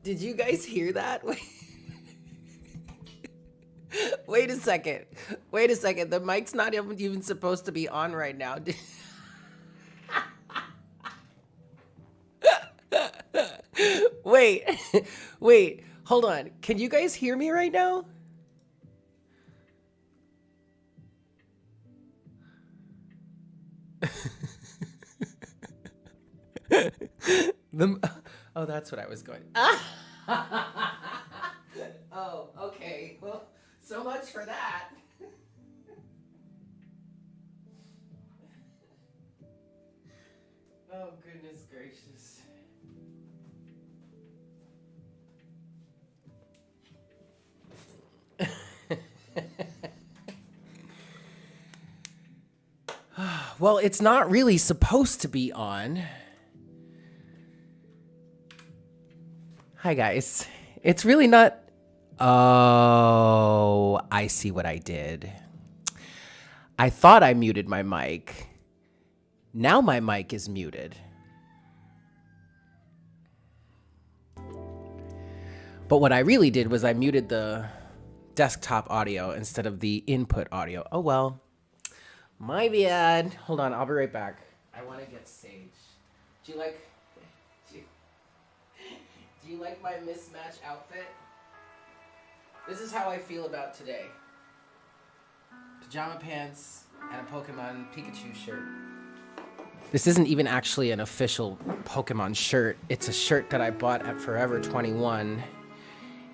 Did you guys hear that? Wait a second. Wait a second. The mic's not even supposed to be on right now. Wait. Wait. Hold on. Can you guys hear me right now? Oh, that's what I was going. Oh, okay. Well, so much for that. Oh, goodness gracious. Well, it's not really supposed to be on. Hi, guys. It's really not. Oh, I see what I did. I thought I muted my mic. Now my mic is muted. But what I really did was I muted the desktop audio instead of the input audio. Oh, well. My bad. Hold on, I'll be right back. I want to get Sage. Do you like my mismatched outfit? This is how I feel about today. Pajama pants and a Pokemon Pikachu shirt. This isn't even actually an official Pokemon shirt. It's a shirt that I bought at Forever 21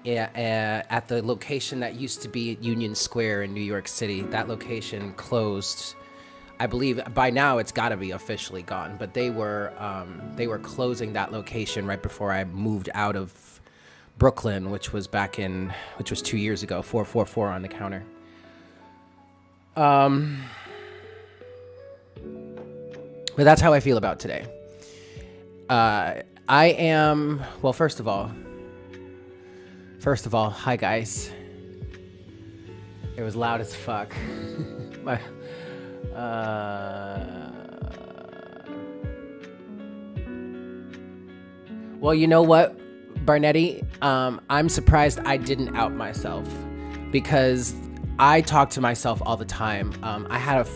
at the location that used to be at Union Square in New York City. That location closed. I believe by now it's got to be officially gone, but they were closing that location right before I moved out of Brooklyn, which was 2 years ago. 444 on the counter. But that's how I feel about today. I am, well, first of all, hi guys. It was loud as fuck. Well, you know what, Barnetti? I'm surprised I didn't out myself because I talk to myself all the time. I have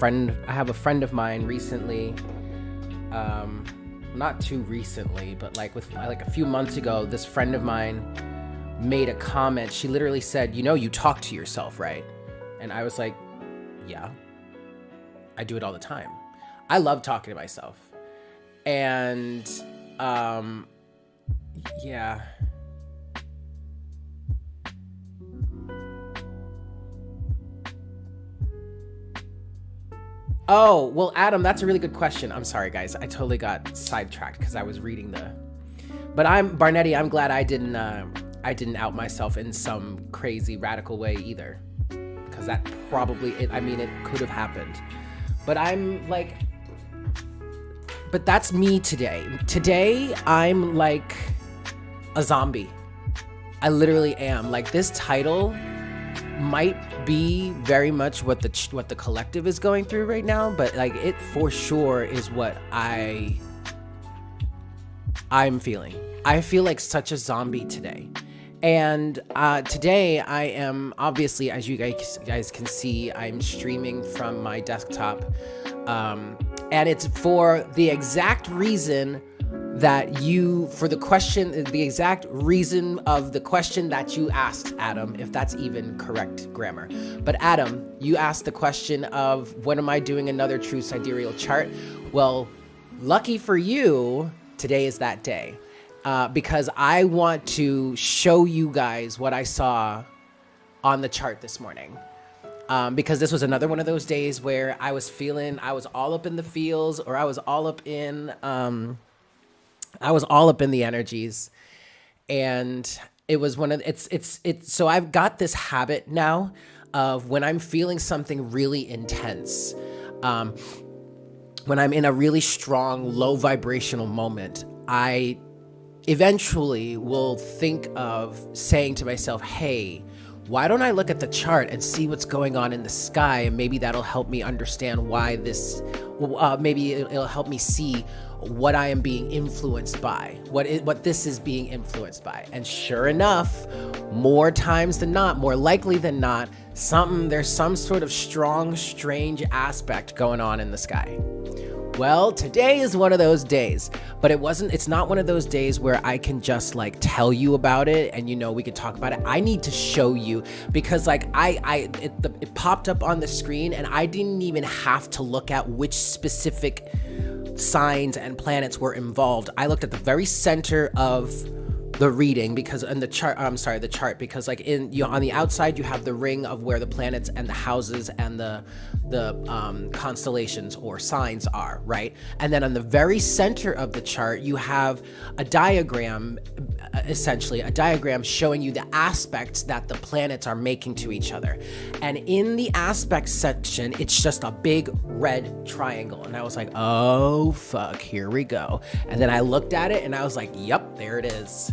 a friend of mine recently, not too recently, but like a few months ago, this friend of mine made a comment. She literally said, you talk to yourself, right? And I was like, yeah, I do it all the time. I love talking to myself. And, yeah. Oh, well, Adam, that's a really good question. I'm sorry, guys. I totally got sidetracked because I was reading but Barnetti, I'm glad I didn't out myself in some crazy radical way either. Because that probably, it could have happened. But but that's me today. Today, I'm like a zombie. I literally am. Like, this title might be very much what the collective is going through right now, but like, it for sure is what I'm feeling. I feel like such a zombie today. And today I am, obviously, as you guys can see, I'm streaming from my desktop. And it's for the exact reason that the exact reason of the question that you asked, Adam, if that's even correct grammar. But Adam, you asked the question of, when am I doing another true sidereal chart? Well, lucky for you, today is that day. Because I want to show you guys what I saw on the chart this morning. Because this was another one of those days where I was all up in the feels, or I was all up in the energies. And it was so I've got this habit now of, when I'm feeling something really intense, when I'm in a really strong, low vibrational moment, I eventually will think of saying to myself, hey, why don't I look at the chart and see what's going on in the sky, and maybe that'll help me understand why this, maybe it'll help me see what I am being influenced by, what this is being influenced by. And sure enough, more times than not, more likely than not, there's some sort of strong, strange aspect going on in the sky. Well, today is one of those days, but it's not one of those days where I can just like tell you about it and, we could talk about it. I need to show you, because like it popped up on the screen and I didn't even have to look at which specific signs and planets were involved. I looked at the very center of the reading, because in the chart, the chart, because like on the outside you have the ring of where the planets and the houses and the constellations or signs are, right? And then on the very center of the chart you have a diagram, essentially a diagram showing you the aspects that the planets are making to each other. And in the aspect section, it's just a big red triangle. And I was like, oh fuck, here we go. And then I looked at it and I was like, yep, there it is.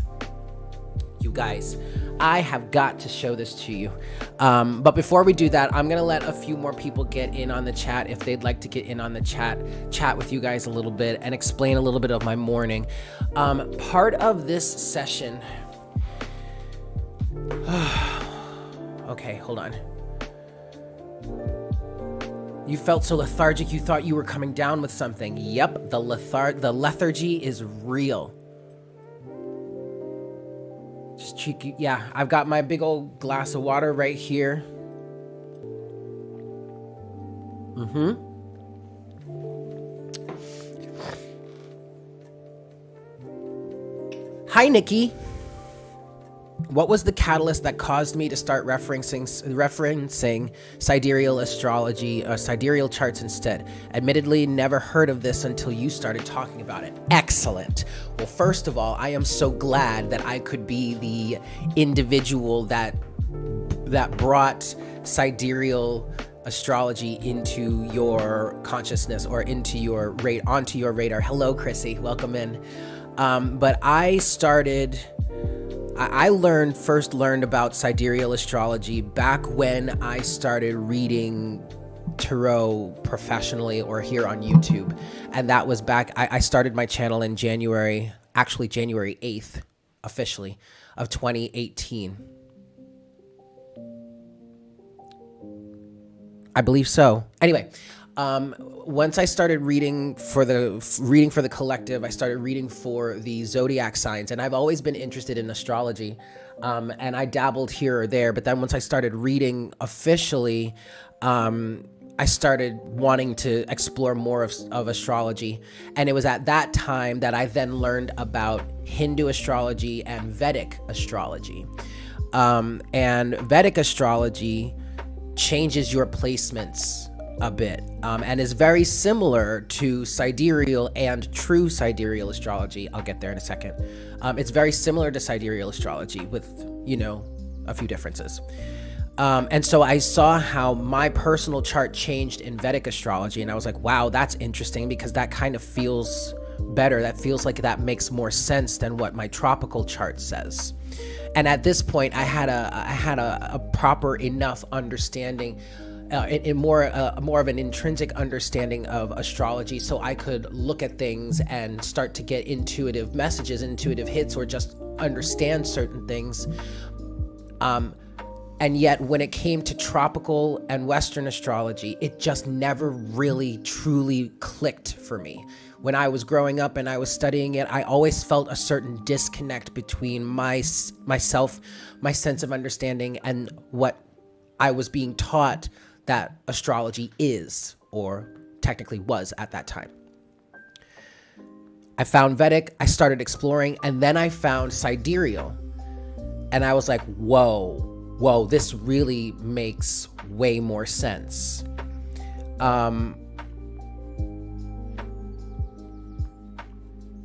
You guys, I have got to show this to you. But before we do that, I'm going to let a few more people get in on the chat if they'd like to get in on the chat with you guys a little bit and explain a little bit of my morning. Part of this session. Okay, hold on. You felt so lethargic, you thought you were coming down with something. Yep, the lethargy is real. Just cheeky. Yeah, I've got my big old glass of water right here. Hi, Nikki. What was the catalyst that caused me to start referencing sidereal astrology, sidereal charts instead? Admittedly, never heard of this until you started talking about it. Excellent. Well, first of all, I am so glad that I could be the individual that brought sidereal astrology into your consciousness or onto your radar. Hello, Chrissy. Welcome in. But I first learned about sidereal astrology back when I started reading tarot professionally or here on YouTube. And that was back, I started my channel in January 8th, officially, of 2018. I believe so. Anyway, once I started reading for the collective, I started reading for the zodiac signs, and I've always been interested in astrology, and I dabbled here or there. But then once I started reading officially, I started wanting to explore more of astrology, and it was at that time that I then learned about Hindu astrology and Vedic astrology. And Vedic astrology changes your placements a bit, and is very similar to sidereal and true sidereal astrology. I'll get there in a second. It's very similar to sidereal astrology with, a few differences. And so I saw how my personal chart changed in Vedic astrology, and I was like, wow, that's interesting, because that kind of feels better. That feels like that makes more sense than what my tropical chart says. And at this point, I had a proper enough understanding, more of an intrinsic understanding of astrology, so I could look at things and start to get intuitive messages, intuitive hits, or just understand certain things. And yet when it came to tropical and Western astrology, it just never really truly clicked for me. When I was growing up and I was studying it, I always felt a certain disconnect between myself, my sense of understanding, and what I was being taught that astrology is, or technically was at that time. I found Vedic, I started exploring, and then I found sidereal. And I was like, whoa, this really makes way more sense.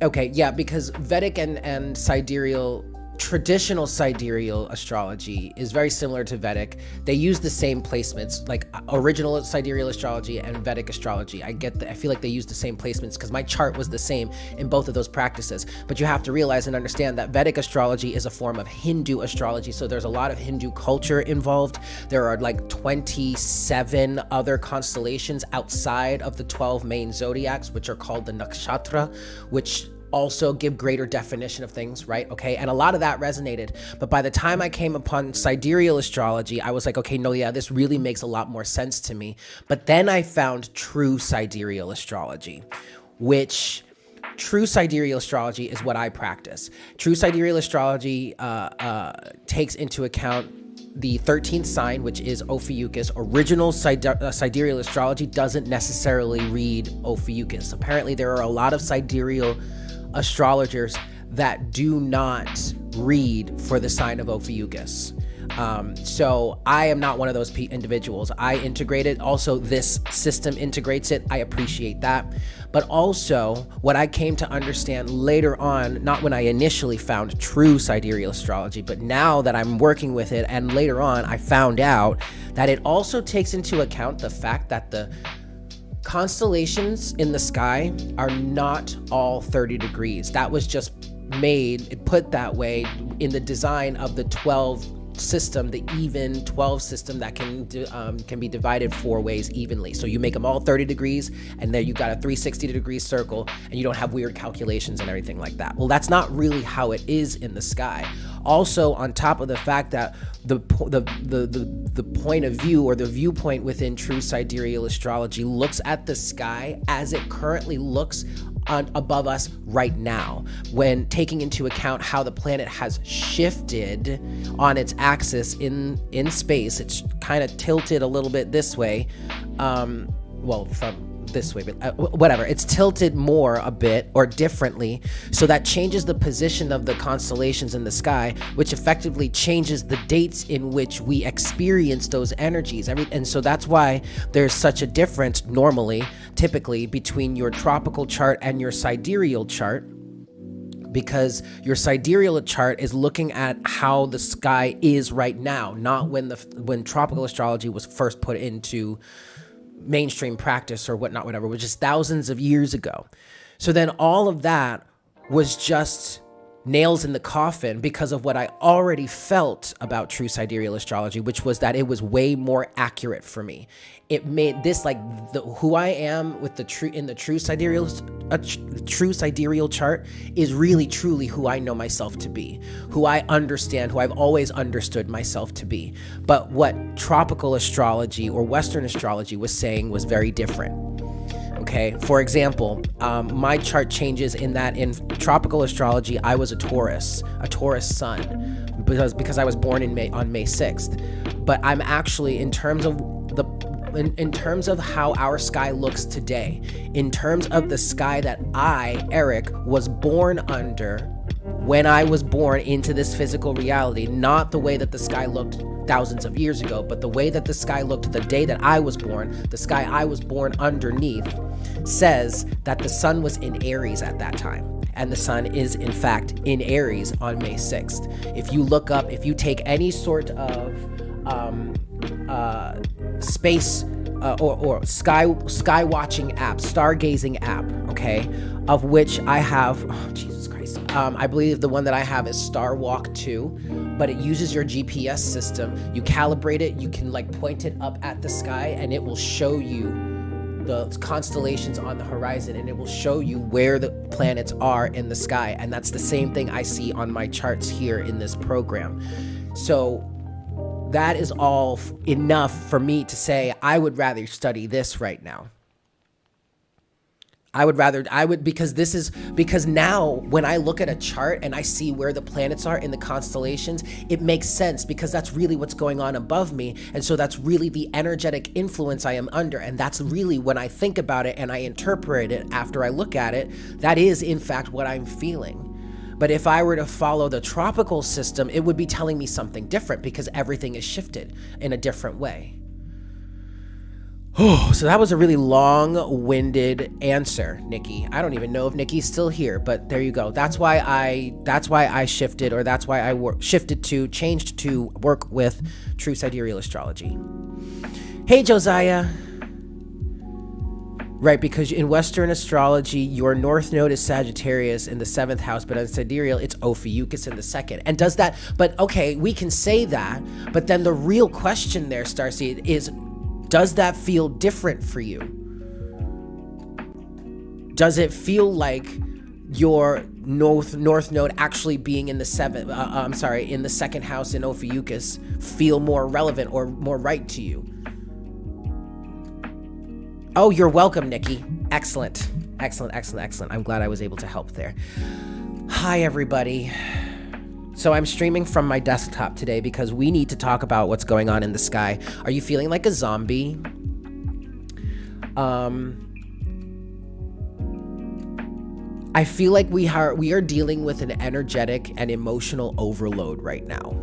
Okay, yeah, because Vedic and sidereal, traditional sidereal astrology is very similar to Vedic. They use the same placements, like original sidereal astrology and Vedic astrology. I feel like they use the same placements because my chart was the same in both of those practices. But you have to realize and understand that Vedic astrology is a form of Hindu astrology. So there's a lot of Hindu culture involved. There are like 27 other constellations outside of the 12 main zodiacs, which are called the nakshatra, which also give greater definition of things, right? Okay, and a lot of that resonated. But by the time I came upon sidereal astrology, I was like, okay, no, yeah, this really makes a lot more sense to me. But then I found true sidereal astrology, which true sidereal astrology is what I practice. True sidereal astrology takes into account the 13th sign, which is Ophiuchus. Original sidereal astrology doesn't necessarily read Ophiuchus. Apparently, there are a lot of sidereal astrologers that do not read for the sign of Ophiuchus. So I am not one of those individuals. I integrate it. Also, this system integrates it. I appreciate that. But also, what I came to understand later on, not when I initially found true sidereal astrology, but now that I'm working with it, and later on, I found out that it also takes into account the fact that the constellations in the sky are not all 30 degrees. That was just put that way in the design of the 12 system, the even 12 system that can be divided 4 ways evenly. So you make them all 30 degrees, and then you got a 360-degree circle, and you don't have weird calculations and everything like that. Well, that's not really how it is in the sky. Also, on top of the fact that the point of view, or the viewpoint within true sidereal astrology, looks at the sky as it currently looks above us right now, when taking into account how the planet has shifted on its axis in space. It's kind of tilted a little bit this way, well, from this way, but whatever. It's tilted more a bit or differently, so that changes the position of the constellations in the sky, which effectively changes the dates in which we experience those energies. And so that's why there's such a difference normally, typically, between your tropical chart and your sidereal chart, because your sidereal chart is looking at how the sky is right now, not when tropical astrology was first put into mainstream practice or whatnot, whatever, which is thousands of years ago. So then all of that was just nails in the coffin because of what I already felt about true sidereal astrology, which was that it was way more accurate for me. It made this like who I am with the true sidereal chart is really truly who I know myself to be, who I understand, who I've always understood myself to be. But what tropical astrology or Western astrology was saying was very different. Okay, for example, my chart changes in that in tropical astrology, I was a Taurus sun, because I was born on May 6th. But I'm actually, in terms of how our sky looks today, in terms of the sky that I, Eric, was born under when I was born into this physical reality, not the way that the sky looked thousands of years ago, but the way that the sky looked the day that I was born, the sky I was born underneath, says that the sun was in Aries at that time. And the sun is, in fact, in Aries on May 6th. If you look up, if you take any sort of space or sky watching app, stargazing app, okay, of which I have, oh, Jesus Christ, I believe the one that I have is Star Walk 2, but it uses your GPS system. You calibrate it, you can like point it up at the sky, and it will show you the constellations on the horizon, and it will show you where the planets are in the sky. And that's the same thing I see on my charts here in this program. So that is all enough for me to say I would rather study this right now. Because now when I look at a chart and I see where the planets are in the constellations, it makes sense, because that's really what's going on above me. And so that's really the energetic influence I am under. And that's really, when I think about it and I interpret it after I look at it, that is in fact what I'm feeling. But if I were to follow the tropical system, it would be telling me something different, because everything is shifted in a different way. Oh, so that was a really long-winded answer, Nikki. I don't even know if Nikki's still here, but there you go. That's why I shifted, or that's why I changed to work with true sidereal astrology. Hey, Josiah. Right, because in Western astrology, your North Node is Sagittarius in the 7th house, but in sidereal, it's Ophiuchus in the 2nd. And does that, but okay, we can say that, but then the real question there, Starseed, is does that feel different for you? Does it feel like your North Node actually being in the 7th, in the 2nd house in Ophiuchus feel more relevant or more right to you? Oh, you're welcome, Nikki. Excellent. I'm glad I was able to help there. Hi, everybody. So I'm streaming from my desktop today because we need to talk about what's going on in the sky. Are you feeling like a zombie? I feel like we are dealing with an energetic and emotional overload right now.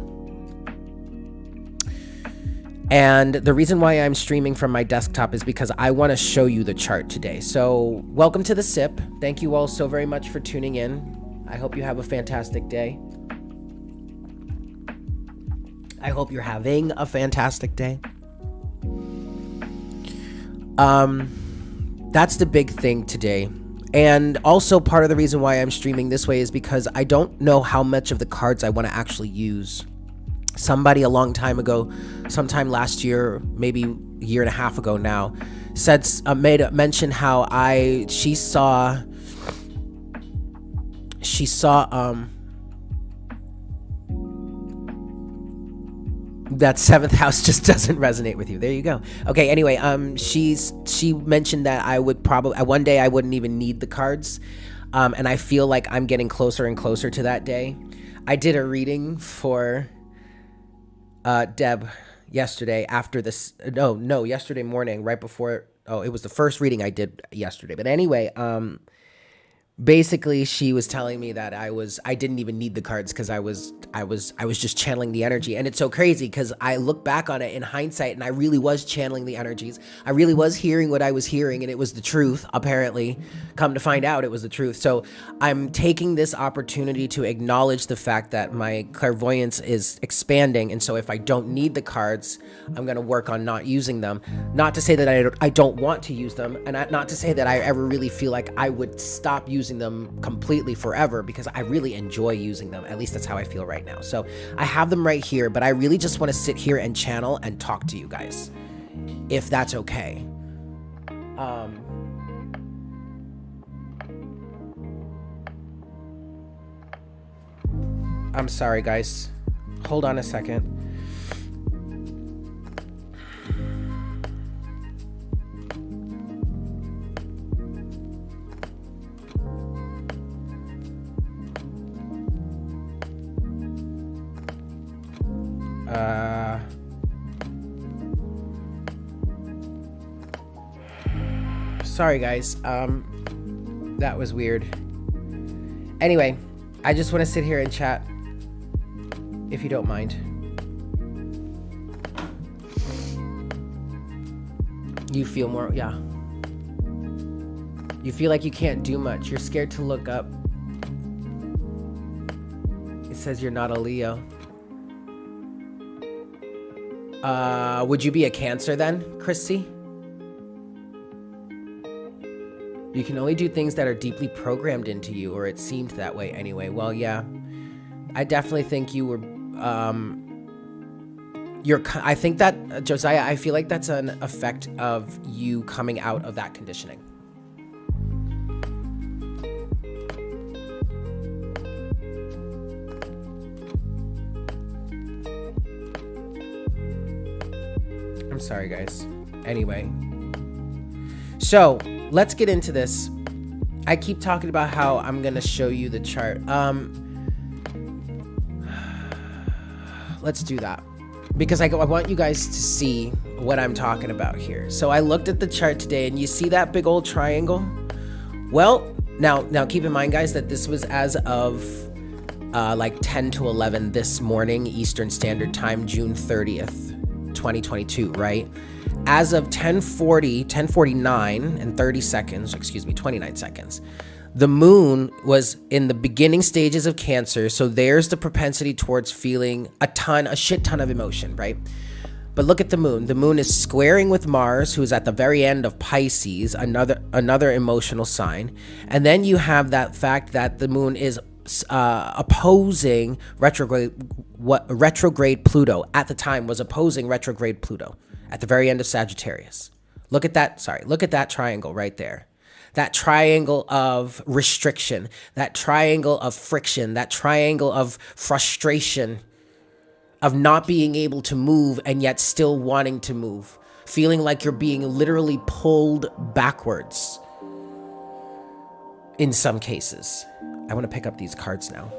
And the reason why I'm streaming from my desktop is because I want to show you the chart today. So welcome to the SIP. Thank you all so very much for tuning in. I hope you have a fantastic day. I hope you're having a fantastic day. That's the big thing today. And also part of the reason why I'm streaming this way is because I don't know how much of the cards I want to actually use. Somebody a long time ago, sometime last year, maybe a year and a half ago now, made a mention how she saw that 7th house just doesn't resonate with you. There you go. Okay, anyway, she mentioned that I would probably one day I wouldn't even need the cards. And I feel like I'm getting closer and closer to that day. I did a reading for Deb yesterday after this. No, yesterday morning, right before. Oh, it was the first reading I did yesterday. But anyway, basically she was telling me that I didn't even need the cards because I was just channeling the energy. And it's so crazy because I look back on it in hindsight and I really was channeling the energies. I really was hearing what I was hearing, and it was the truth. Apparently, come to find out, it was the truth. So I'm taking this opportunity to acknowledge the fact that my clairvoyance is expanding, and so if I don't need the cards, I'm going to work on not using them. Not to say that I don't want to use them, and not to say that I ever really feel like I would stop using them completely forever, because I really enjoy using them. At least that's how I feel right now. So I have them right here, but I really just want to sit here and channel and talk to you guys, if that's okay. I'm sorry, guys. Hold on a second. Sorry, guys. That was weird. Anyway, I just want to sit here and chat, if you don't mind. You feel more, yeah. You feel like you can't do much. You're scared to look up. It says you're not a Leo. Would you be a Cancer then, Chrissy? You can only do things that are deeply programmed into you, or it seemed that way anyway. Well, yeah, I definitely think you were, I think that, Josiah, I feel like that's an effect of you coming out of that conditioning. I'm sorry, guys. Anyway. So, let's get into this. I keep talking about how I'm going to show you the chart. Let's do that. Because I want you guys to see what I'm talking about here. So I looked at the chart today, and you see that big old triangle? Well, now keep in mind, guys, that this was as of like 10 to 11 this morning, Eastern Standard Time, June 30th, 2022, right? as of 10:49 and 30 seconds, 29 seconds, the moon was in the beginning stages of Cancer. So there's the propensity towards feeling a shit ton of emotion, right? But look at the moon. The moon is squaring with Mars, who's at the very end of Pisces, another emotional sign. And then you have that fact that the moon is opposing retrograde Pluto. At the time was opposing retrograde Pluto at the very end of Sagittarius. Look at that triangle right there. That triangle of restriction, that triangle of friction, that triangle of frustration, of not being able to move and yet still wanting to move, feeling like you're being literally pulled backwards in some cases. I want to pick up these cards now.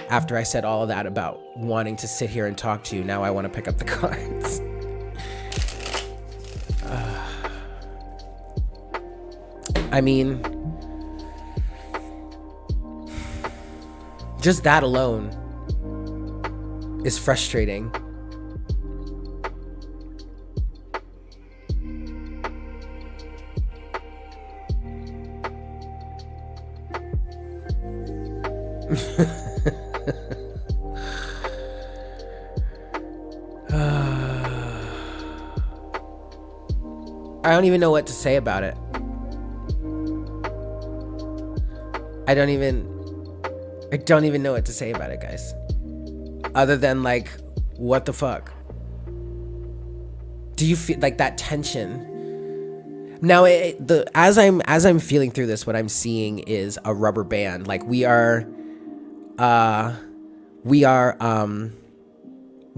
After I said all of that about wanting to sit here and talk to you, now I want to pick up the cards. I mean, just that alone is frustrating. I don't even know what to say about it. I don't even know what to say about it, guys. Other than like, what the fuck? Do you feel like that tension? Now, as I'm feeling through this, what I'm seeing is a rubber band. Like we are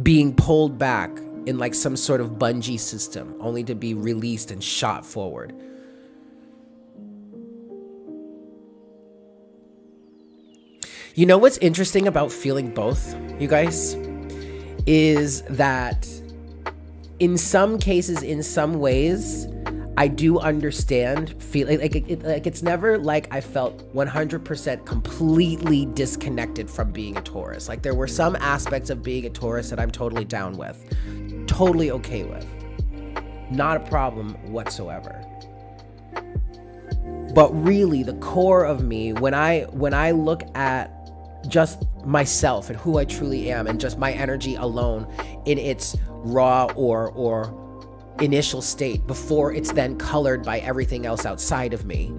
being pulled back in like some sort of bungee system, only to be released and shot forward. You know what's interesting about feeling both, you guys, is that in some cases, in some ways, I do understand feeling like it's never like I felt 100% completely disconnected from being a Taurus. Like there were some aspects of being a Taurus that I'm totally down with, totally okay with, not a problem whatsoever. But really, the core of me, when I look at just myself and who I truly am and just my energy alone in its raw or initial state before it's then colored by everything else outside of me,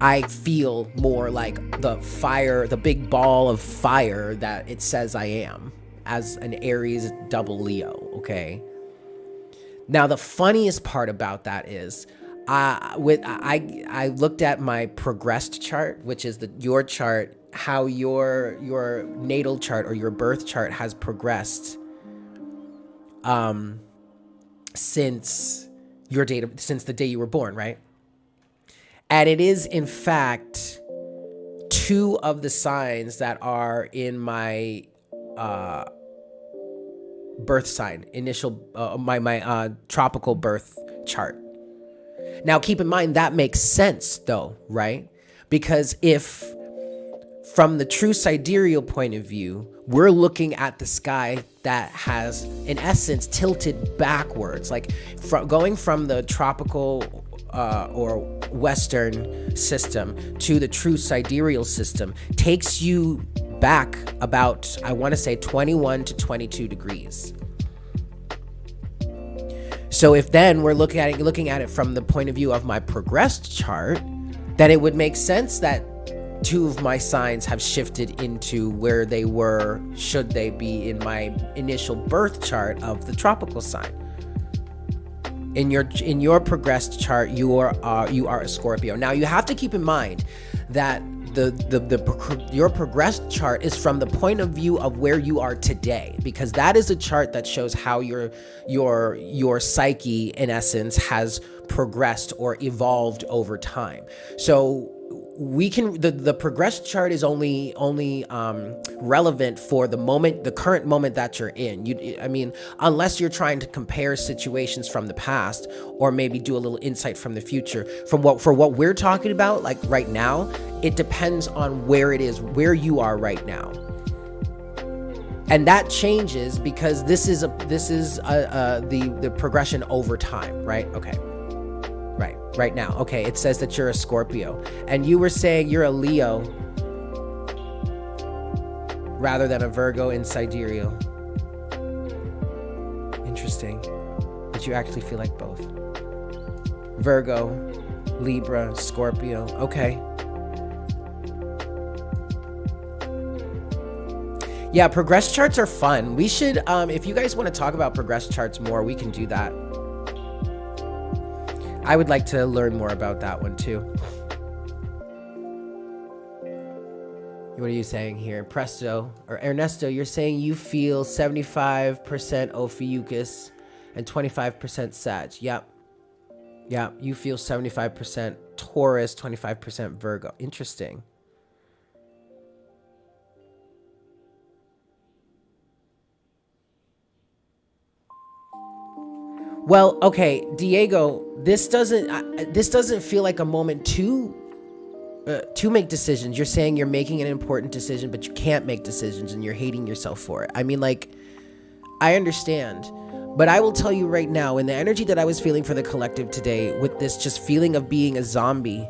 I feel more like the fire, the big ball of fire that it says I am as an Aries double Leo, okay? Now, the funniest part about that is I looked at my progressed chart, which is your chart, how your natal chart or your birth chart has progressed since the day you were born, right? And it is in fact two of the signs that are in my birth sign, my tropical birth chart. Now, keep in mind that makes sense though, right? Because if from the true sidereal point of view, we're looking at the sky that has, in essence, tilted backwards, like going from the tropical or Western system to the true sidereal system takes you back about, I want to say, 21 to 22 degrees. So if then we're looking at it from the point of view of my progressed chart, then it would make sense that two of my signs have shifted into where they were, should they be in my initial birth chart of the tropical sign. In your progressed chart, you are a Scorpio. Now you have to keep in mind that your progressed chart is from the point of view of where you are today, because that is a chart that shows how your psyche in essence has progressed or evolved over time. So we can, the progressed chart is only relevant for the current moment that you're in. I mean, unless you're trying to compare situations from the past or maybe do a little insight from the future. For what we're talking about, like right now, it depends on where it is, where you are right now. And that changes because this is the progression over time, right? Okay. Right now. Okay, it says that you're a Scorpio. And you were saying you're a Leo rather than a Virgo in sidereal. Interesting. But you actually feel like both. Virgo, Libra, Scorpio. Okay. Yeah, progress charts are fun. We should, if you guys want to talk about progress charts more, we can do that. I would like to learn more about that one too. What are you saying here? Presto or Ernesto, you're saying you feel 75% Ophiuchus and 25% Sag. Yep. Yeah, you feel 75% Taurus, 25% Virgo. Interesting. Well, okay, Diego, this doesn't feel like a moment to make decisions. You're saying you're making an important decision, but you can't make decisions and you're hating yourself for it. I mean, like, I understand, but I will tell you right now, in the energy that I was feeling for the collective today, with this just feeling of being a zombie,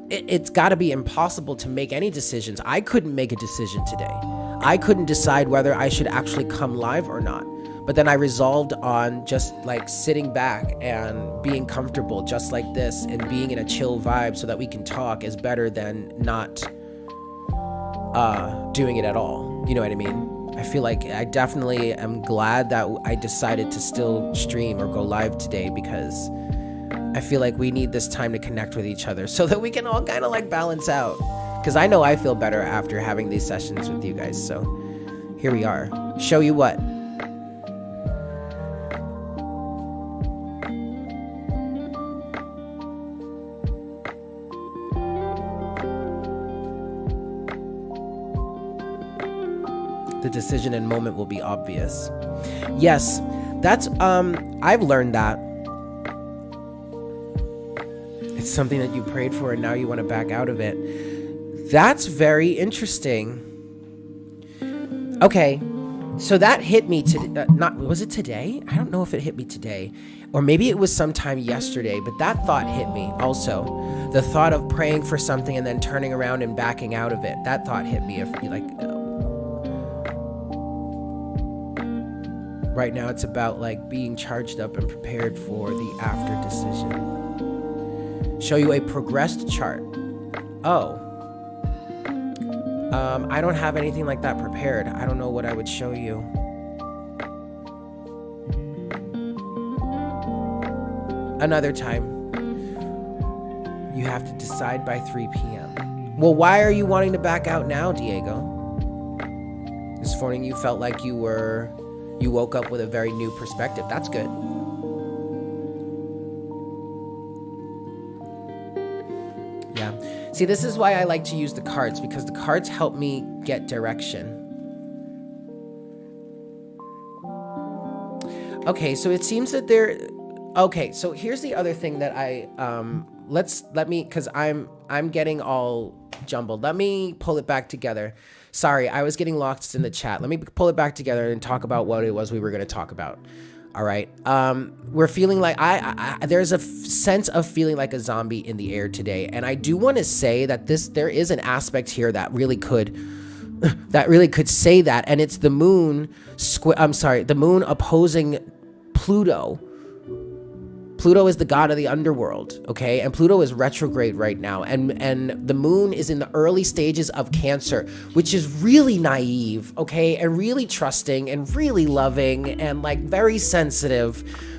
it's got to be impossible to make any decisions. I couldn't make a decision today. I couldn't decide whether I should actually come live or not. But then I resolved on just like sitting back and being comfortable just like this and being in a chill vibe so that we can talk is better than not doing it at all. You know what I mean? I feel like I definitely am glad that I decided to still stream or go live today, because I feel like we need this time to connect with each other so that we can all kind of like balance out. Because I know I feel better after having these sessions with you guys. So here we are. Show you what? The decision and moment will be obvious. Yes, that's, I've learned that. It's something that you prayed for and now you want to back out of it. That's very interesting. Okay, so that hit me was it today? I don't know if it hit me today, or maybe it was sometime yesterday, but that thought hit me also. The thought of praying for something and then turning around and backing out of it. That thought hit me. Right now it's about like being charged up and prepared for the after decision. Show you a progressed chart. Oh. I don't have anything like that prepared. I don't know what I would show you. Another time. You have to decide by 3 p.m. Well, why are you wanting to back out now, Diego? This morning you felt like you woke up with a very new perspective. That's good. Yeah. See, this is why I like to use the cards, because the cards help me get direction. Okay, so it seems that okay, so here's the other thing that because I'm getting all jumbled. Let me pull it back together. Sorry, I was getting lost in the chat. Let me pull it back together and talk about what it was we were going to talk about. All right. We're feeling like there's a sense of feeling like a zombie in the air today. And I do want to say that there is an aspect here that really could say that. And it's the moon, the moon opposing Pluto. Pluto is the god of the underworld, okay? And Pluto is retrograde right now. And the moon is in the early stages of Cancer, which is really naive, okay? And really trusting and really loving and like very sensitive,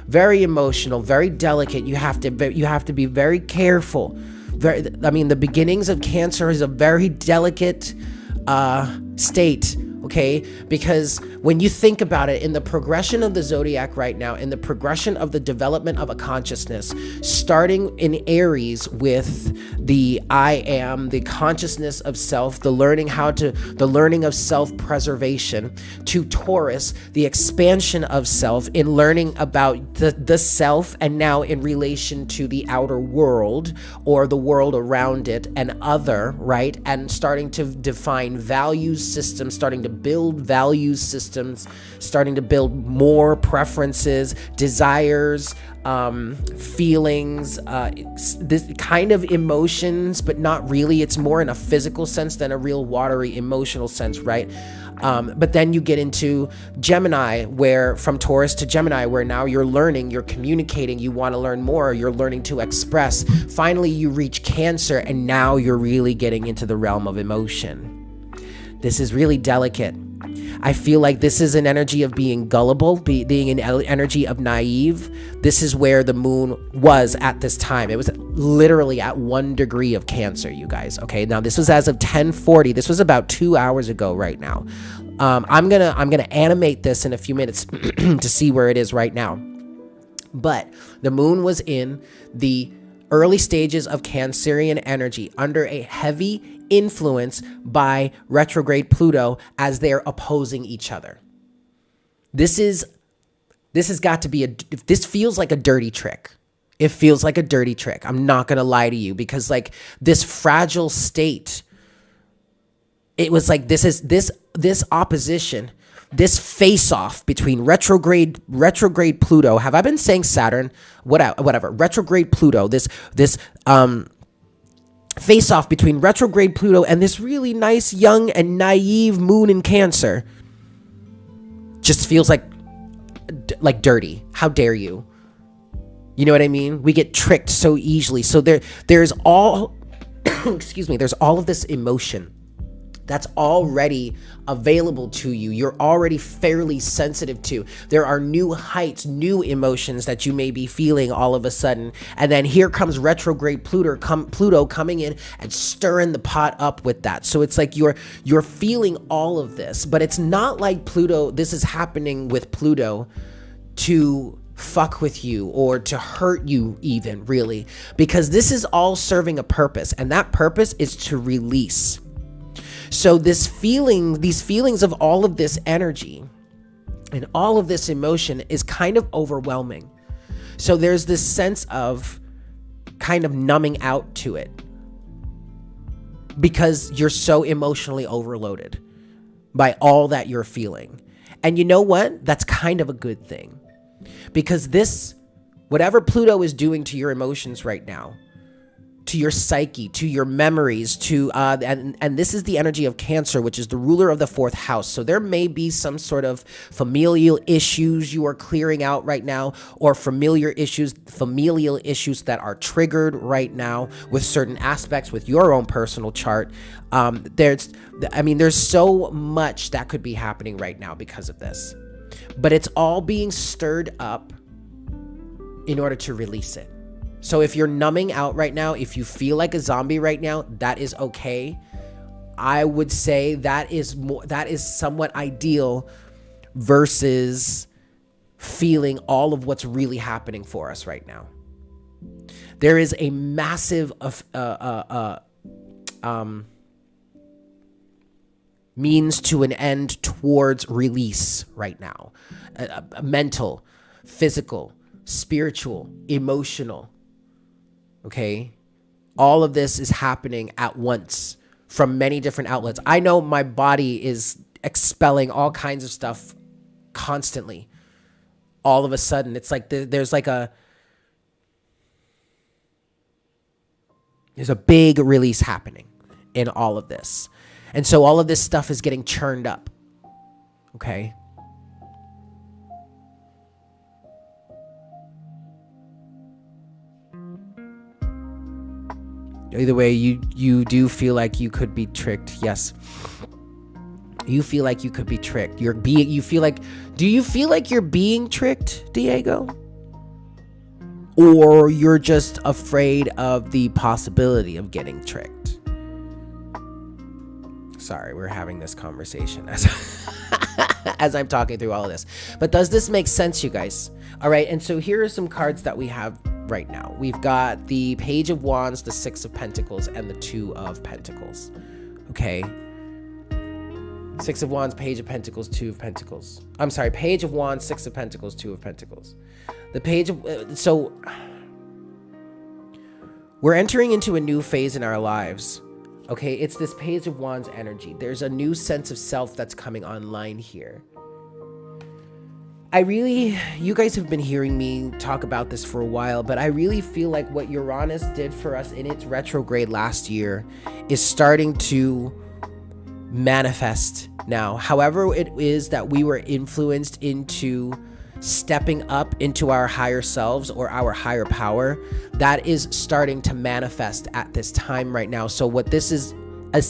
very emotional, very delicate. You have to be very careful. The beginnings of Cancer is a very delicate state, okay? Because When you think about it, in the progression of the zodiac right now, in the progression of the development of a consciousness, starting in Aries with the I am, the consciousness of self, the learning of self-preservation, to Taurus, the expansion of self in learning about the self, and now in relation to the outer world or the world around it and other, right? And starting to define value systems, starting to build value systems, starting to build more preferences, desires, feelings, this kind of emotions, but not really. It's more in a physical sense than a real watery emotional sense, right? But then you get into Gemini, where from Taurus to Gemini, where now you're learning, you're communicating, you want to learn more, you're learning to express. Finally, you reach Cancer, and now you're really getting into the realm of emotion. This is really delicate. I feel like this is an energy of being gullible, being an energy of naive. This is where the moon was at this time. It was literally at 1 degree of Cancer, you guys. Okay, now this was as of 10:40. This was about 2 hours ago right now. I'm gonna animate this in a few minutes to see where it is right now. But the moon was in the early stages of Cancerian energy under a heavy influence by retrograde Pluto as they're opposing each other. This has got to be this feels like a dirty trick. It feels like a dirty trick. I'm not going to lie to you, because like this fragile state, it was like this opposition, this face-off between retrograde Pluto. Have I been saying Saturn? Whatever. Retrograde Pluto. This face-off between retrograde Pluto and this really nice, young, and naive moon in Cancer just feels like dirty. How dare you? You know what I mean? We get tricked so easily. So there's all, excuse me, there's all of this emotion that's already available to you. You're already fairly sensitive to. There are new heights, new emotions that you may be feeling all of a sudden. And then here comes retrograde Pluto coming in and stirring the pot up with that. So it's like you're feeling all of this, but it's not like Pluto, this is happening with Pluto to fuck with you or to hurt you even, really, because this is all serving a purpose, and that purpose is to release. So these feelings of all of this energy and all of this emotion is kind of overwhelming. So there's this sense of kind of numbing out to it because you're so emotionally overloaded by all that you're feeling. And you know what? That's kind of a good thing, because whatever Pluto is doing to your emotions right now, to your psyche, to your memories, and this is the energy of Cancer, which is the ruler of the 4th house. So there may be some sort of familial issues you are clearing out right now, or familial issues that are triggered right now with certain aspects with your own personal chart. There's so much that could be happening right now because of this, but it's all being stirred up in order to release it. So if you're numbing out right now, if you feel like a zombie right now, that is okay. I would say that is somewhat ideal versus feeling all of what's really happening for us right now. There is a massive means to an end towards release right now. Mental, physical, spiritual, emotional. Okay, all of this is happening at once from many different outlets. I know my body is expelling all kinds of stuff constantly. All of a sudden, it's like there's a big release happening in all of this. And so all of this stuff is getting churned up. Okay. Either way, you do feel like you could be tricked. Yes. You feel like you could be tricked. Do you feel like you're being tricked, Diego? Or you're just afraid of the possibility of getting tricked? Sorry, we're having this conversation. as I'm talking through all of this. But does this make sense, you guys? All right, and so here are some cards that we have right now. We've got the Page of Wands, the Six of Pentacles, and the Two of Pentacles. Okay. Six of Wands, Page of Pentacles, Two of Pentacles. I'm sorry, Page of Wands, Six of Pentacles, Two of Pentacles. The Page of... so we're entering into a new phase in our lives. Okay, it's this Page of Wands energy. There's a new sense of self that's coming online here. You guys have been hearing me talk about this for a while, but I really feel like what Uranus did for us in its retrograde last year is starting to manifest now. However it is that we were influenced into stepping up into our higher selves or our higher power, that is starting to manifest at this time right now. So what this is,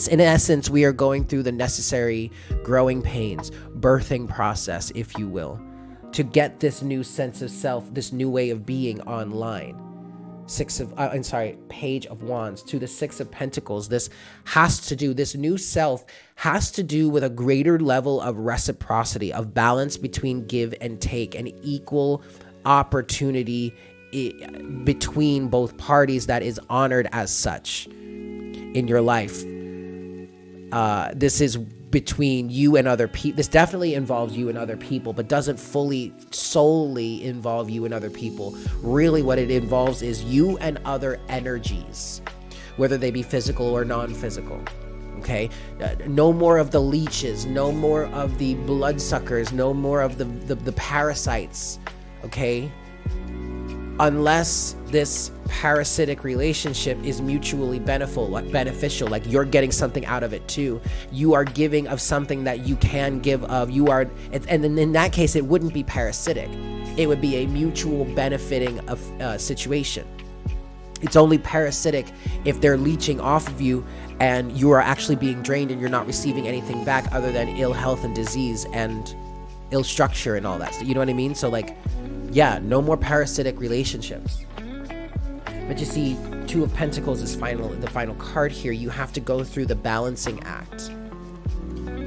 in essence, we are going through the necessary growing pains, birthing process, if you will, to get this new sense of self, this new way of being online. Page of Wands to the Six of Pentacles. This new self has to do with a greater level of reciprocity, of balance between give and take, and equal opportunity between both parties that is honored as such in your life. This is between you and other people. This definitely involves you and other people, but doesn't solely involve you and other people. Really what it involves is you and other energies, whether they be physical or non-physical. Okay? No more of the leeches, no more of the bloodsuckers, no more of the parasites. Okay? Unless this parasitic relationship is mutually beneficial, like you're getting something out of it too. You are giving of something that you can give of. And in that case, it wouldn't be parasitic. It would be a mutual benefiting of situation. It's only parasitic if they're leeching off of you and you are actually being drained and you're not receiving anything back other than ill health and disease and ill structure and all that. So, you know what I mean? So like, yeah, no more parasitic relationships. But you see, Two of Pentacles is the final card here. You have to go through the balancing act.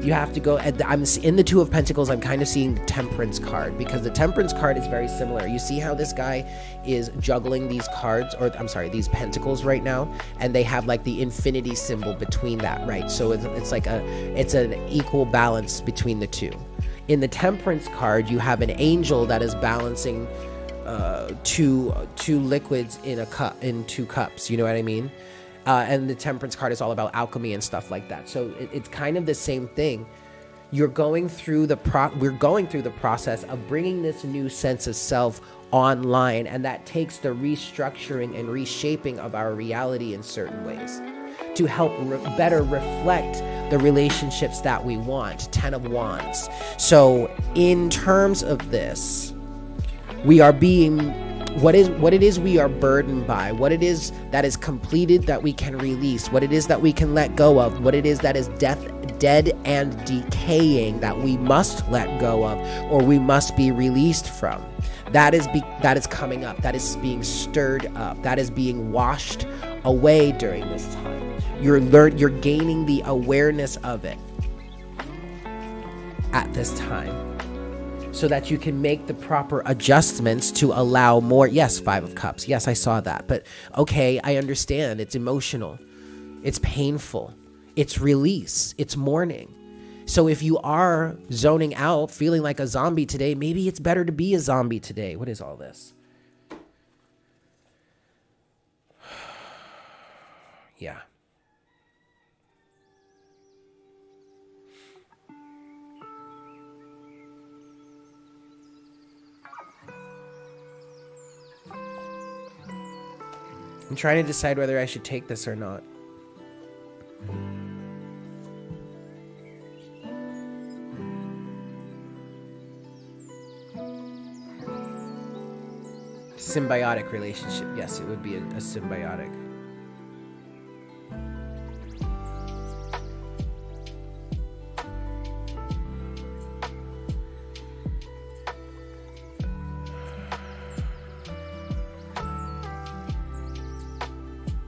You have to go, I'm in the Two of Pentacles, I'm kind of seeing the Temperance card, because the Temperance card is very similar. You see how this guy is juggling these cards, these pentacles right now, and they have like the infinity symbol between that, right? So it's like it's an equal balance between the two. In the Temperance card, you have an angel that is balancing two liquids in two cups. You know what I mean? And the Temperance card is all about alchemy and stuff like that. So it's kind of the same thing. We're going through the process of bringing this new sense of self online, and that takes the restructuring and reshaping of our reality in certain ways to help better reflect the relationships that we want. 10 of Wands. So in terms of this, we are being what it is we are burdened by, what it is that is completed that we can release, what it is that we can let go of, what it is that is dead and decaying that we must let go of or we must be released from. That is coming up. That is being stirred up. That is being washed away during this time. You're gaining the awareness of it at this time, so that you can make the proper adjustments to allow more. Yes, Five of Cups. Yes, I saw that. But okay, I understand. It's emotional. It's painful. It's release. It's mourning. So if you are zoning out, feeling like a zombie today, maybe it's better to be a zombie today. What is all this? Yeah. I'm trying to decide whether I should take this or not. Symbiotic relationship. Yes, it would be a symbiotic.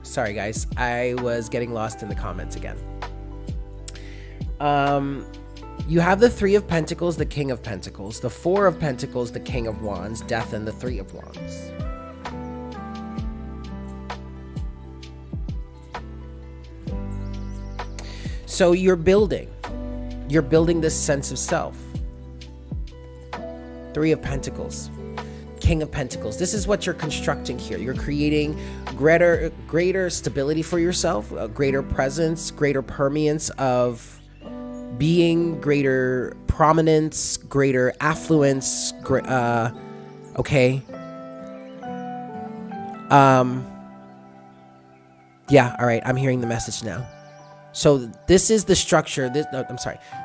Sorry guys, I was getting lost in the comments again. You have the Three of Pentacles, the King of Pentacles, the Four of Pentacles, the King of Wands, Death, and the Three of Wands. So you're building this sense of self. Three of Pentacles, King of Pentacles. This is what you're constructing here. You're creating greater stability for yourself, a greater presence, greater permeance of being, greater prominence, greater affluence, okay. Yeah, all right, I'm hearing the message now. So this is the structure.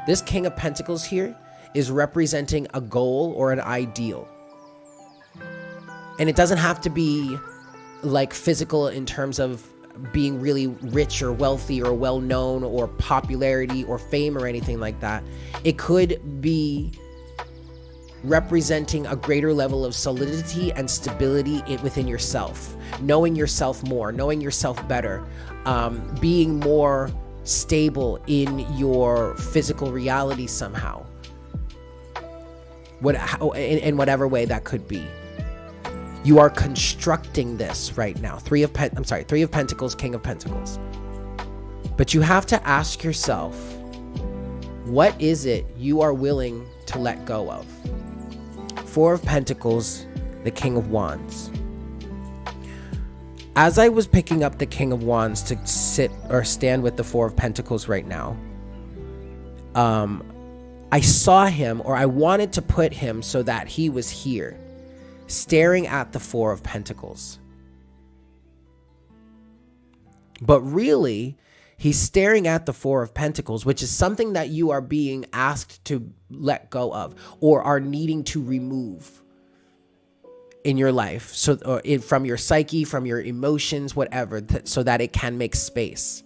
This King of Pentacles here is representing a goal or an ideal. And it doesn't have to be like physical in terms of being really rich or wealthy or well-known or popularity or fame or anything like that. It could be representing a greater level of solidity and stability within yourself, knowing yourself more, knowing yourself better, being more stable in your physical reality somehow, in whatever way that could be. You are constructing this right now. Three of Pentacles, King of Pentacles. But you have to ask yourself, what is it you are willing to let go of? Four of Pentacles, the King of Wands. As I was picking up the King of Wands to sit or stand with the Four of Pentacles right now, I saw him, or I wanted to put him so that he was here, staring at the Four of Pentacles. But really, he's staring at the Four of Pentacles, which is something that you are being asked to let go of or are needing to remove in your life, from your psyche, from your emotions, whatever, so that it can make space,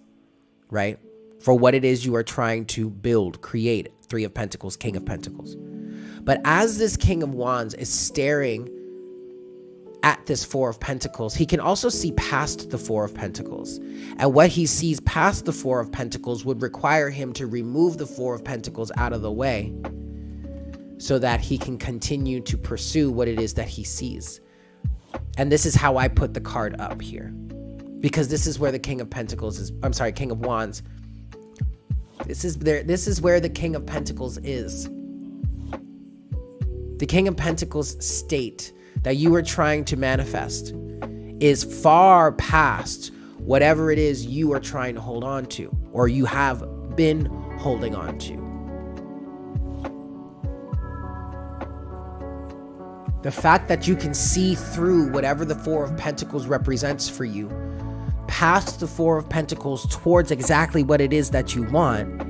right, for what it is you are trying to build, create. Three of Pentacles, King of Pentacles. But as this King of Wands is staring at this Four of Pentacles, he can also see past the Four of Pentacles. And what he sees past the Four of Pentacles would require him to remove the Four of Pentacles out of the way so that he can continue to pursue what it is that he sees. And this is how I put the card up here, because this is where the King of Pentacles is. I'm sorry, King of Wands. This is where the King of Pentacles is. The King of Pentacles state that you are trying to manifest is far past whatever it is you are trying to hold on to, or you have been holding on to. The fact that you can see through whatever the Four of Pentacles represents for you, past the Four of Pentacles towards exactly what it is that you want,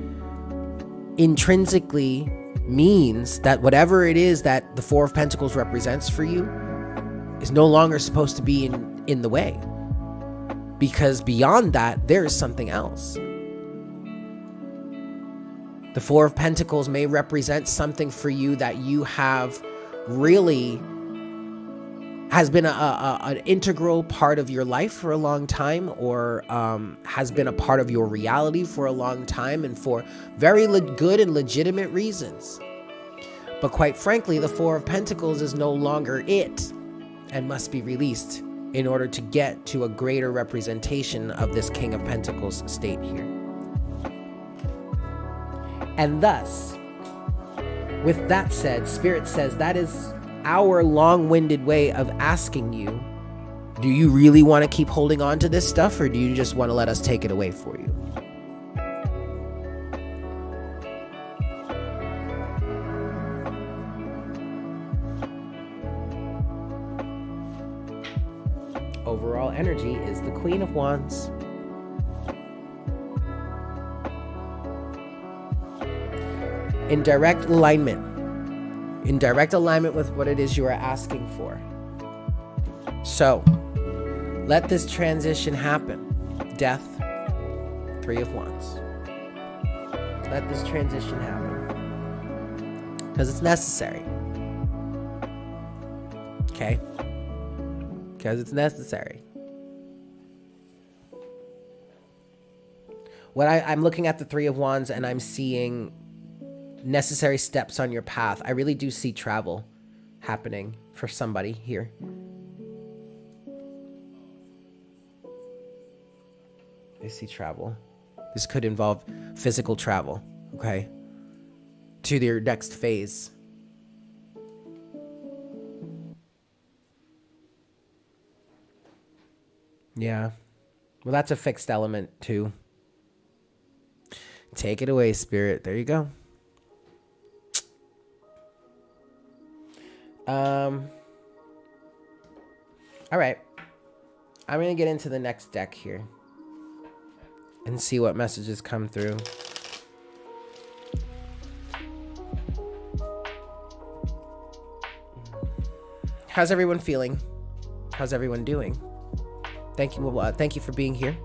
intrinsically means that whatever it is that the Four of Pentacles represents for you is no longer supposed to be in the way. Because beyond that, there is something else. The Four of Pentacles may represent something for you that you have really has been an integral part of your life for a long time, or has been a part of your reality for a long time, and for very good and legitimate reasons. But quite frankly, the Four of Pentacles is no longer it and must be released in order to get to a greater representation of this King of Pentacles state here. And thus, with that said, Spirit says that is our long-winded way of asking you, do you really want to keep holding on to this stuff, or do you just want to let us take it away for you? Overall energy is the Queen of Wands. In direct alignment with what it is you are asking for. So, let this transition happen. Death, Three of Wands. Let this transition happen. Because it's necessary. Okay? Because it's necessary. I'm looking at the Three of Wands and I'm seeing necessary steps on your path. I really do see travel happening for somebody here. I see travel. This could involve physical travel, okay, to your next phase. Yeah. Well, that's a fixed element too. Take it away, Spirit. There you go. All right. I'm going to get into the next deck here and see what messages come through. How's everyone feeling? How's everyone doing? Thank you for being here.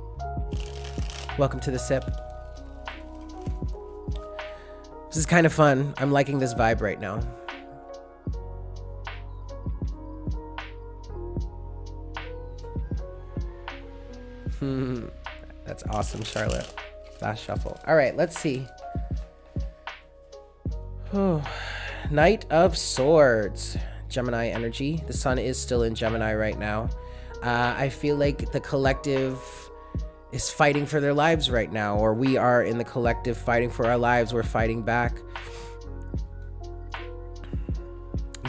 Welcome to the sip. This is kind of fun. I'm liking this vibe right now. That's awesome, Charlotte. Last shuffle. All right, let's see. Knight of Swords. Gemini energy. The sun is still in Gemini right now. I feel like the collective is fighting for their lives right now, or we are in the collective fighting for our lives. We're fighting back.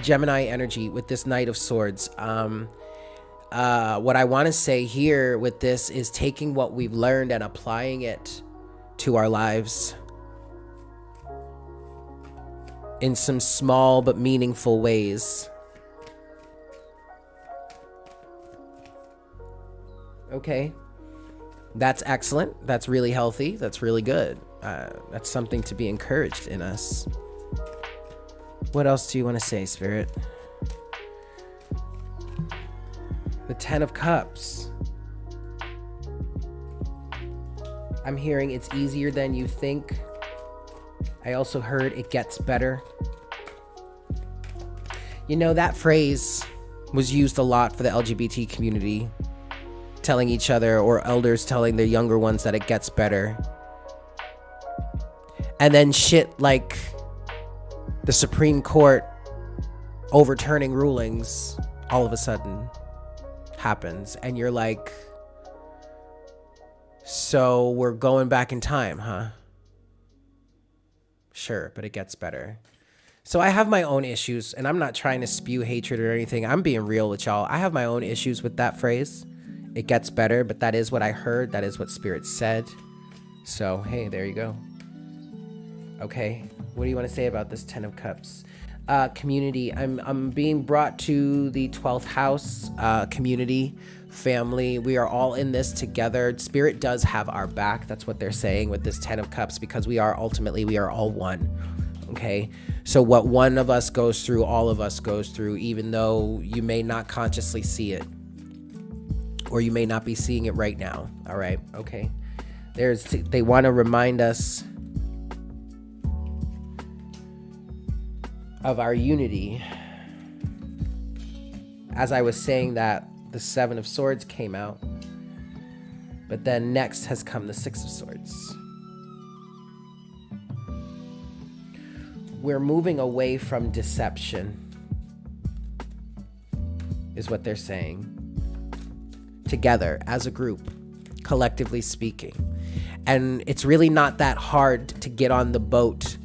Gemini energy with this Knight of Swords. What I want to say here with this is taking what we've learned and applying it to our lives in some small but meaningful ways. Okay. That's excellent. That's really healthy. That's really good. That's something to be encouraged in us. What else do you want to say, Spirit? The Ten of Cups. I'm hearing it's easier than you think. I also heard it gets better. You know, that phrase was used a lot for the LGBT community, telling each other, or elders telling their younger ones, that it gets better. And then shit like the Supreme Court overturning rulings all of a sudden happens, and you're like, so we're going back in time, huh? Sure, but it gets better. So I have my own issues, and I'm not trying to spew hatred or anything. I'm being real with y'all. I have my own issues with that phrase. It gets better, but that is what I heard. That is what Spirit said. So, hey, there you go. Okay, what do you want to say about this Ten of Cups? Community. I'm being brought to the 12th house. Community, family. We are all in this together. Spirit does have our back. That's what they're saying with this 10 of Cups, because we are all one. Okay, so what one of us goes through, all of us goes through, even though you may not consciously see it, or you may not be seeing it right now. All right, okay. They want to remind us of our unity. As I was saying that, the Seven of Swords came out, but then next has come the Six of Swords. We're moving away from deception, is what they're saying. Together, as a group, collectively speaking. And it's really not that hard to get on the boat.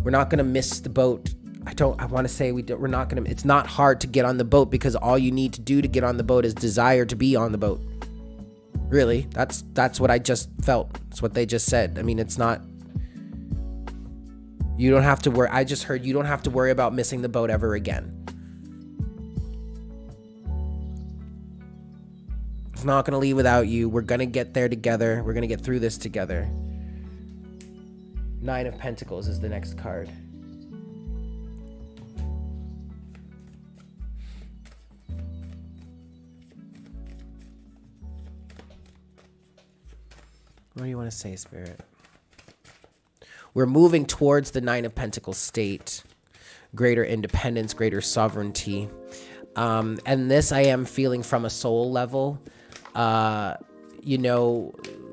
We're not going to miss the boat. It's not hard to get on the boat, because all you need to do to get on the boat is desire to be on the boat. Really, that's what I just felt. That's what they just said. I mean, it's not, you don't have to worry. I just heard you don't have to worry about missing the boat ever again. It's not going to leave without you. We're going to get there together. We're going to get through this together. Nine of Pentacles is the next card. What do you want to say, Spirit? We're moving towards the Nine of Pentacles state. Greater independence, greater sovereignty. And this I am feeling from a soul level.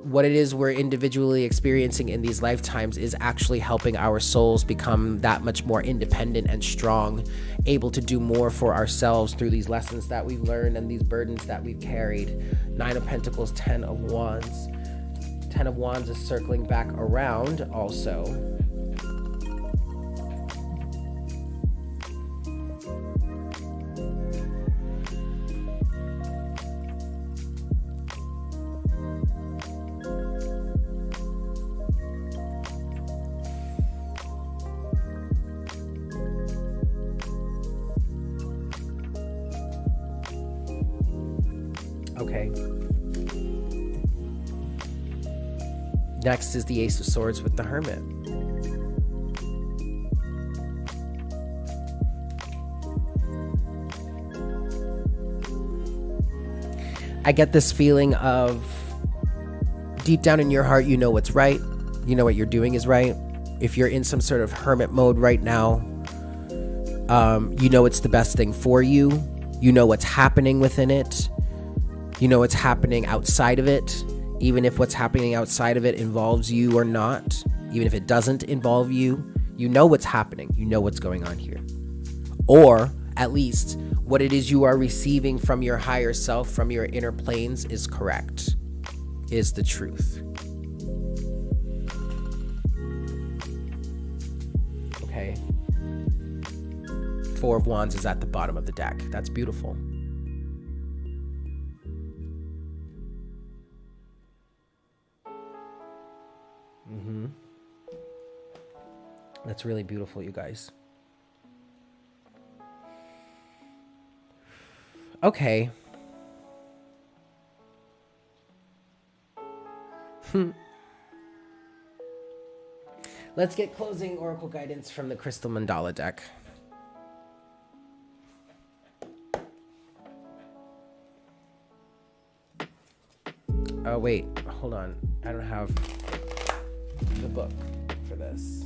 what it is we're individually experiencing in these lifetimes is actually helping our souls become that much more independent and strong, able to do more for ourselves through these lessons that we've learned and these burdens that we've carried. 9 of Pentacles, 10 of Wands. 10 of Wands is circling back around also. Okay. Next is the Ace of Swords with the Hermit. I get this feeling of deep down in your heart, you know what's right. You know what you're doing is right. If you're in some sort of hermit mode right now, you know it's the best thing for you. You know what's happening within it. You know what's happening outside of it. Even if what's happening outside of it involves you or not, even if it doesn't involve you, you know what's happening. You know what's going on here. Or at least what it is you are receiving from your higher self, from your inner planes, is correct, is the truth. Okay. 4 of Wands is at the bottom of the deck. That's beautiful. That's really beautiful, you guys. Okay. Let's get closing oracle guidance from the Crystal Mandala deck. Oh, wait. Hold on. I don't have the book for this.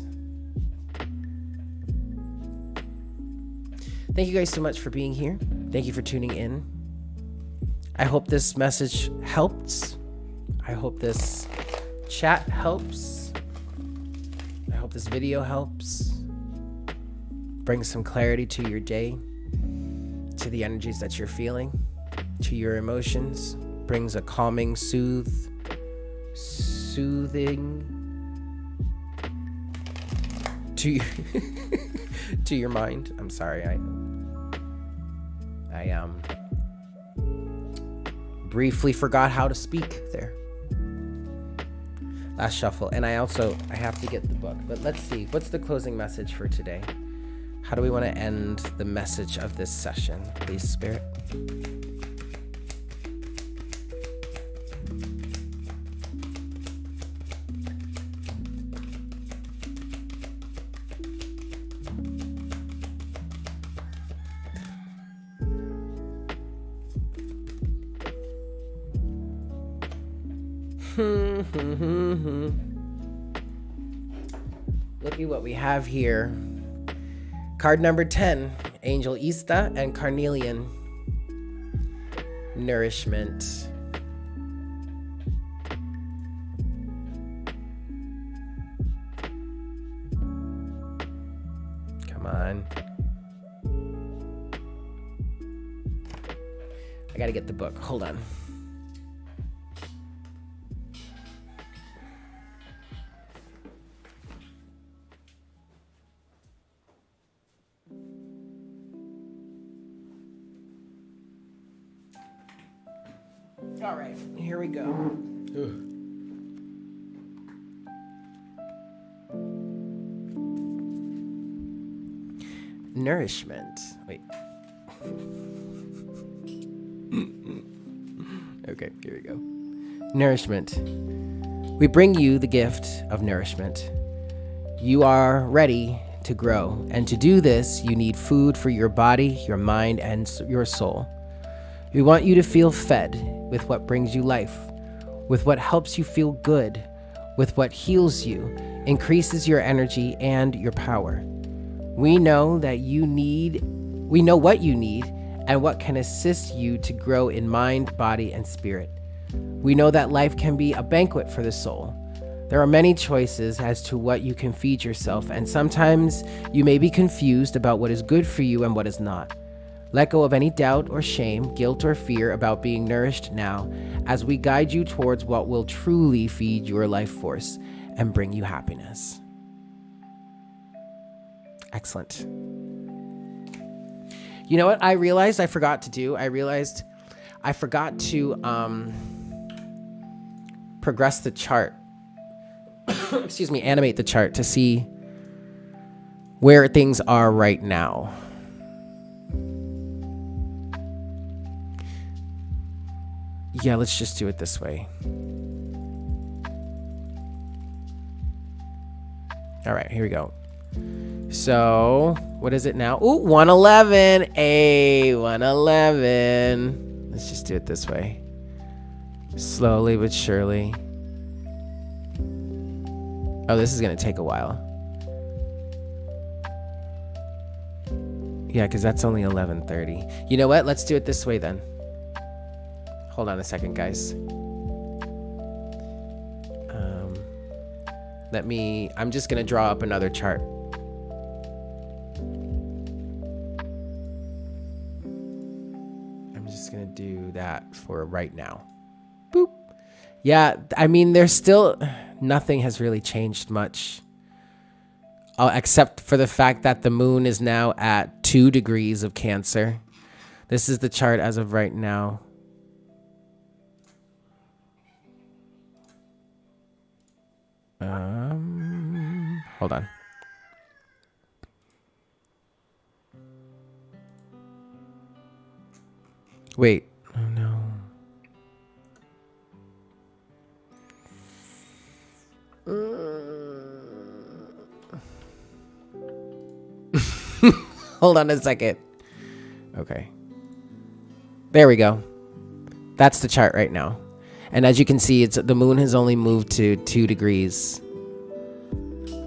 Thank you guys so much for being here. Thank you for tuning in. I hope this message helps. I hope this chat helps. I hope this video helps. Bring some clarity to your day, to the energies that you're feeling, to your emotions. Brings a calming, soothing to to your mind. I'm sorry, I briefly forgot how to speak there. Last shuffle, and I have to get the book. But let's see, what's the closing message for today? How do we want to end the message of this session, please, Spirit? Look at what we have here. Card number 10, Angel Ista and Carnelian. Nourishment. Come on. I gotta get the book. Hold on. All right, here we go. Ugh. Nourishment. Wait. Okay, here we go. Nourishment. We bring you the gift of nourishment. You are ready to grow, and to do this, you need food for your body, your mind, and your soul. We want you to feel fed with what brings you life, with what helps you feel good, with what heals you, increases your energy and your power. We know what you need and what can assist you to grow in mind, body, and spirit. We know that life can be a banquet for the soul. There are many choices as to what you can feed yourself, and sometimes you may be confused about what is good for you and what is not. Let go of any doubt or shame, guilt or fear about being nourished now, as we guide you towards what will truly feed your life force and bring you happiness. Excellent. You know what I realized I forgot to do? I forgot to progress the chart. Excuse me, animate the chart to see where things are right now. Yeah, let's just do it this way. All right, here we go. So, what is it now? Ooh, 111. Hey, 111. Let's just do it this way. Slowly but surely. Oh, this is going to take a while. Yeah, because that's only 11:30. You know what? Let's do it this way then. Hold on a second, guys. I'm just going to draw up another chart. I'm just going to do that for right now. Boop. Yeah, I mean, there's still... Nothing has really changed much. Except for the fact that the moon is now at 2 degrees of Cancer. This is the chart as of right now. Hold on. Wait. Oh no. Hold on a second. Okay. There we go. That's the chart right now. And as you can see, the moon has only moved to 2 degrees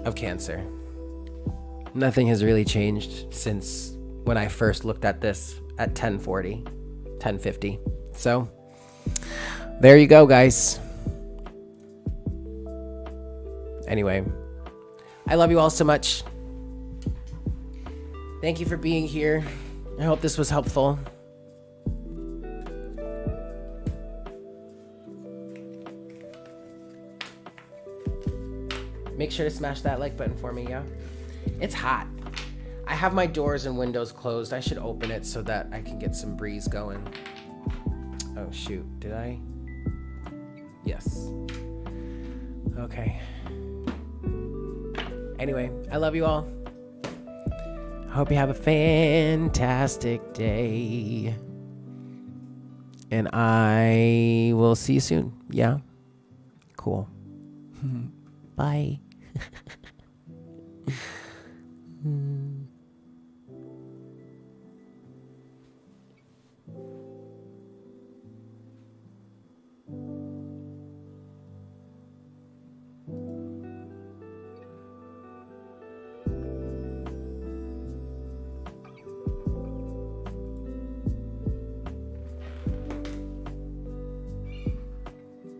of Cancer. Nothing has really changed since when I first looked at this at 10:50. So, there you go, guys. Anyway, I love you all so much. Thank you for being here. I hope this was helpful. Make sure to smash that like button for me, yeah? It's hot. I have my doors and windows closed. I should open it so that I can get some breeze going. Oh, shoot. Did I? Yes. Okay. Anyway, I love you all. I hope you have a fantastic day. And I will see you soon. Yeah? Cool. Bye.